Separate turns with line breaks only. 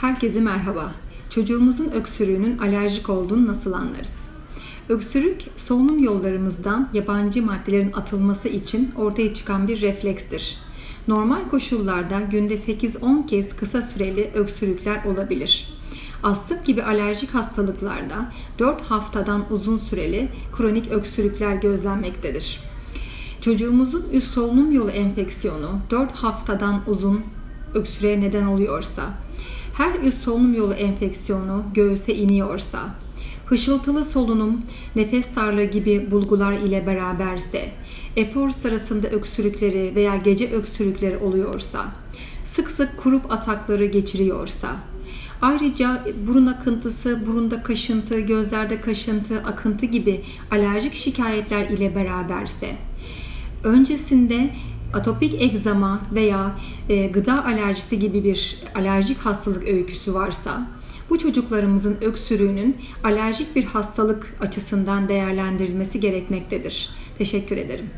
Herkese merhaba. Çocuğumuzun öksürüğünün alerjik olduğunu nasıl anlarız? Öksürük, solunum yollarımızdan yabancı maddelerin atılması için ortaya çıkan bir reflekstir. Normal koşullarda günde 8-10 kez kısa süreli öksürükler olabilir. Astım gibi alerjik hastalıklarda 4 haftadan uzun süreli kronik öksürükler gözlenmektedir. Çocuğumuzun üst solunum yolu enfeksiyonu 4 haftadan uzun öksürüğe neden oluyorsa, her üst solunum yolu enfeksiyonu göğüse iniyorsa, hışıltılı solunum, nefes darlığı gibi bulgular ile beraberse, efor sırasında öksürükleri veya gece öksürükleri oluyorsa, sık sık kurup atakları geçiriyorsa, ayrıca burun akıntısı, burunda kaşıntı, gözlerde kaşıntı, akıntı gibi alerjik şikayetler ile beraberse, öncesinde atopik egzama veya gıda alerjisi gibi bir alerjik hastalık öyküsü varsa, bu çocuklarımızın öksürüğünün alerjik bir hastalık açısından değerlendirilmesi gerekmektedir. Teşekkür ederim.